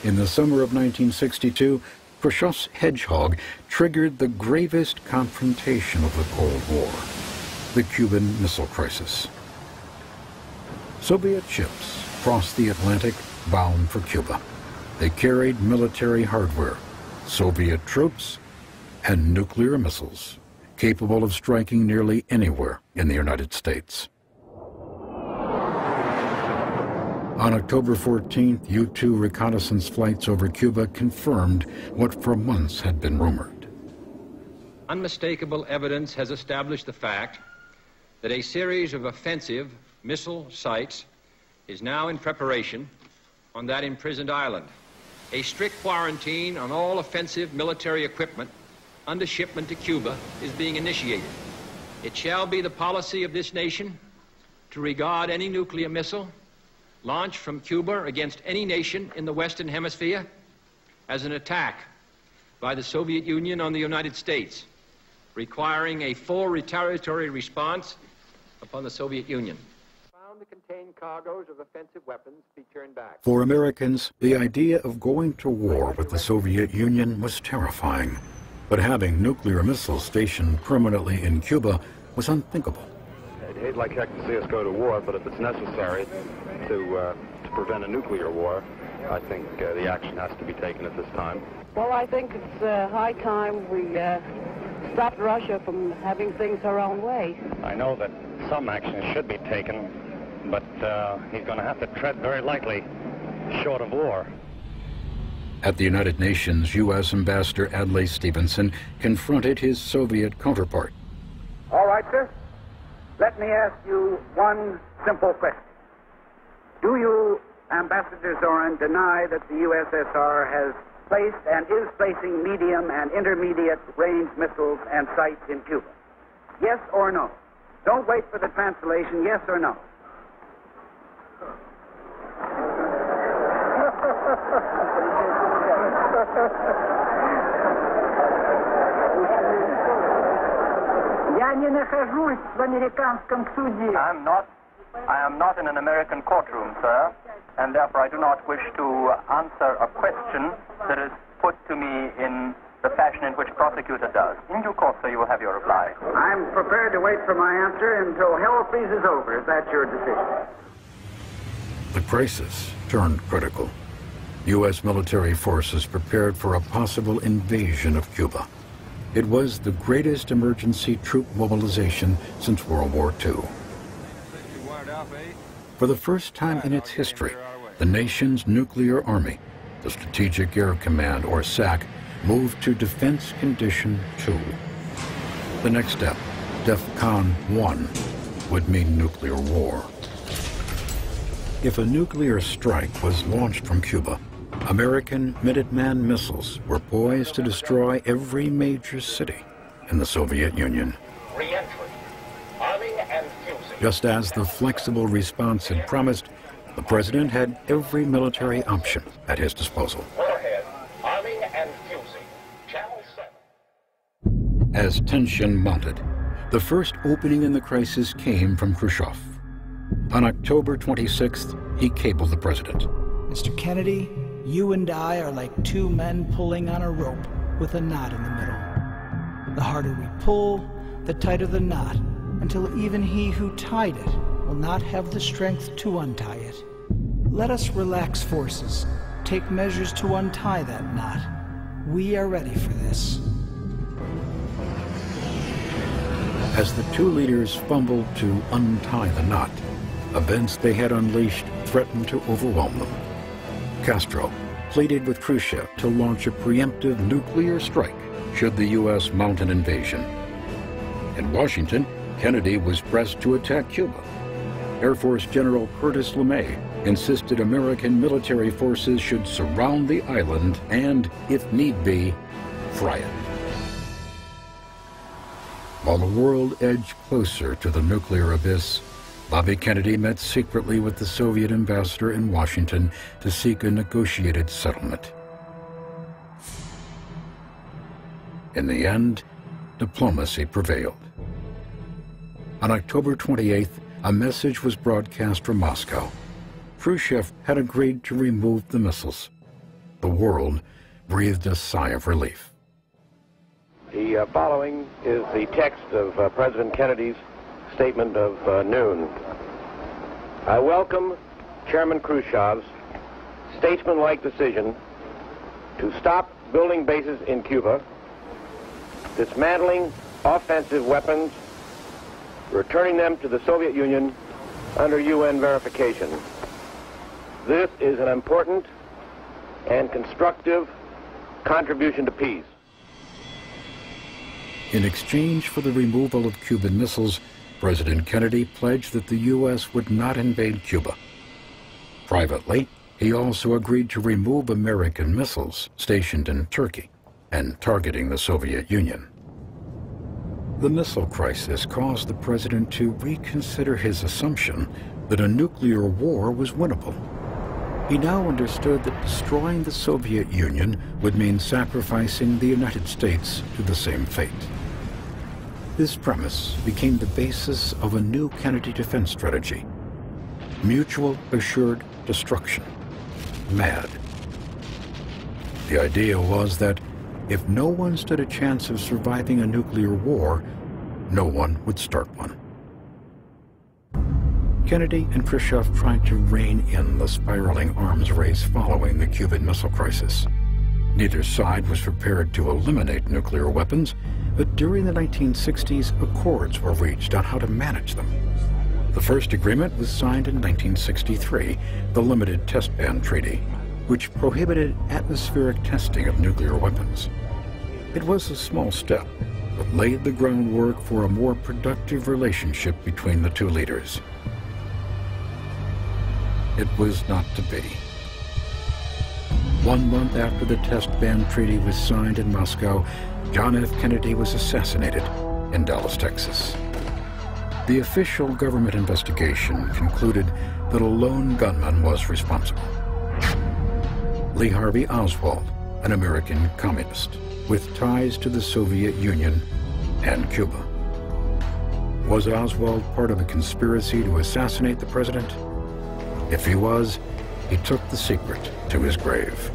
In the summer of 1962, Khrushchev's hedgehog triggered the gravest confrontation of the Cold War, the Cuban Missile Crisis. Soviet ships crossed the Atlantic bound for Cuba. They carried military hardware, Soviet troops, and nuclear missiles capable of striking nearly anywhere in the United States. On October 14th, U-2 reconnaissance flights over Cuba confirmed what for months had been rumored. Unmistakable evidence has established the fact that a series of offensive missile sites is now in preparation on that imprisoned island. A strict quarantine on all offensive military equipment under shipment to Cuba is being initiated. It shall be the policy of this nation to regard any nuclear missile launched from Cuba against any nation in the Western Hemisphere as an attack by the Soviet Union on the United States, requiring a full retaliatory response upon the Soviet Union. Found to contain cargoes of offensive weapons be turned back. For Americans, the idea of going to war with the Soviet Union was terrifying, but having nuclear missiles stationed permanently in Cuba was unthinkable. I'd hate like heck to see us go to war, but if it's necessary to prevent a nuclear war, I think the action has to be taken at this time. Well, I think it's high time we stopped Russia from having things her own way. I know that some action should be taken, but he's going to have to tread very lightly, short of war. At the United Nations, U.S. Ambassador Adlai Stevenson confronted his Soviet counterpart. All right, sir. Let me ask you one simple question. Do you, Ambassador Zorin, deny that the USSR has placed and is placing medium and intermediate range missiles and sites in Cuba? Yes or no? Don't wait for the translation, yes or no? I am not in an American courtroom, sir, and therefore I do not wish to answer a question that is put to me in the fashion in which a prosecutor does. In due course, sir, you will have your reply. I'm prepared to wait for my answer until hell freezes over, if that's your decision. The crisis turned critical. U.S. military forces prepared for a possible invasion of Cuba. It was the greatest emergency troop mobilization since World War II. For the first time in its history, the nation's nuclear army, the Strategic Air Command, or SAC, moved to Defense Condition 2. The next step, DEFCON 1, would mean nuclear war. If a nuclear strike was launched from Cuba, American Minuteman missiles were poised to destroy every major city in the Soviet Union. Re-entry, arming and fusing. Just as the flexible response had promised, the president had every military option at his disposal. Warhead, arming and fusing. Channel 7. As tension mounted, the first opening in the crisis came from Khrushchev. On October 26th, he cabled the president. Mr. Kennedy, you and I are like two men pulling on a rope with a knot in the middle. The harder we pull, the tighter the knot, until even he who tied it will not have the strength to untie it. Let us relax forces, take measures to untie that knot. We are ready for this. As the two leaders fumbled to untie the knot, events they had unleashed threatened to overwhelm them. Castro pleaded with Khrushchev to launch a preemptive nuclear strike should the U.S. mount an invasion. In Washington, Kennedy was pressed to attack Cuba. Air Force General Curtis LeMay insisted American military forces should surround the island and, if need be, fry it. While the world edged closer to the nuclear abyss, Bobby Kennedy met secretly with the Soviet ambassador in Washington to seek a negotiated settlement. In the end, diplomacy prevailed. On October 28th, a message was broadcast from Moscow. Khrushchev had agreed to remove the missiles. the world breathed a sigh of relief. The following is the text of President Kennedy's statement of noon. I welcome Chairman Khrushchev's statesmanlike decision to stop building bases in Cuba, dismantling offensive weapons, returning them to the Soviet Union under UN verification. This is an important and constructive contribution to peace. In exchange for the removal of Cuban missiles, President Kennedy pledged that the U.S. would not invade Cuba. Privately, he also agreed to remove American missiles stationed in Turkey and targeting the Soviet Union. The missile crisis caused the president to reconsider his assumption that a nuclear war was winnable. He now understood that destroying the Soviet Union would mean sacrificing the United States to the same fate. This premise became the basis of a new Kennedy defense strategy: mutual assured destruction, MAD. The idea was that if no one stood a chance of surviving a nuclear war, no one would start one. Kennedy and Khrushchev tried to rein in the spiraling arms race following the Cuban Missile Crisis. Neither side was prepared to eliminate nuclear weapons, but during the 1960s, accords were reached on how to manage them. The first agreement was signed in 1963, the Limited Test Ban Treaty, which prohibited atmospheric testing of nuclear weapons. It was a small step, but laid the groundwork for a more productive relationship between the two leaders. It was not to be. 1 month after the Test Ban Treaty was signed in Moscow, John F. Kennedy was assassinated in Dallas, Texas. The official government investigation concluded that a lone gunman was responsible. Lee Harvey Oswald, an American communist with ties to the Soviet Union and Cuba. Was Oswald part of a conspiracy to assassinate the president? If he was, he took the secret to his grave.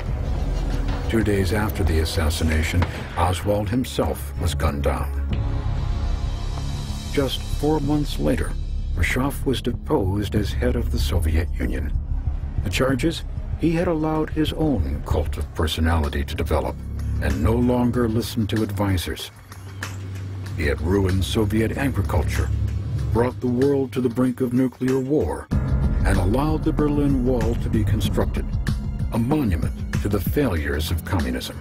2 days after the assassination, Oswald himself was gunned down. Just 4 months later, Khrushchev was deposed as head of the Soviet Union. The charges? He had allowed his own cult of personality to develop and no longer listened to advisors. He had ruined Soviet agriculture, brought the world to the brink of nuclear war, and allowed the Berlin Wall to be constructed, a monument to the failures of communism.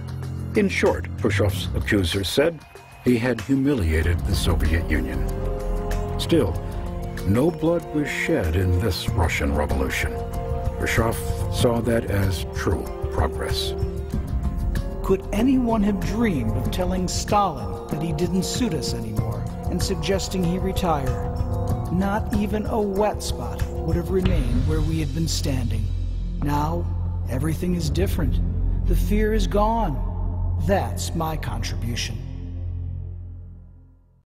In short, Khrushchev's accusers said, he had humiliated the Soviet Union. Still, no blood was shed in this Russian Revolution. Khrushchev saw that as true progress. Could anyone have dreamed of telling Stalin that he didn't suit us anymore and suggesting he retire? Not even a wet spot would have remained where we had been standing. Now, everything is different. The fear is gone. That's my contribution.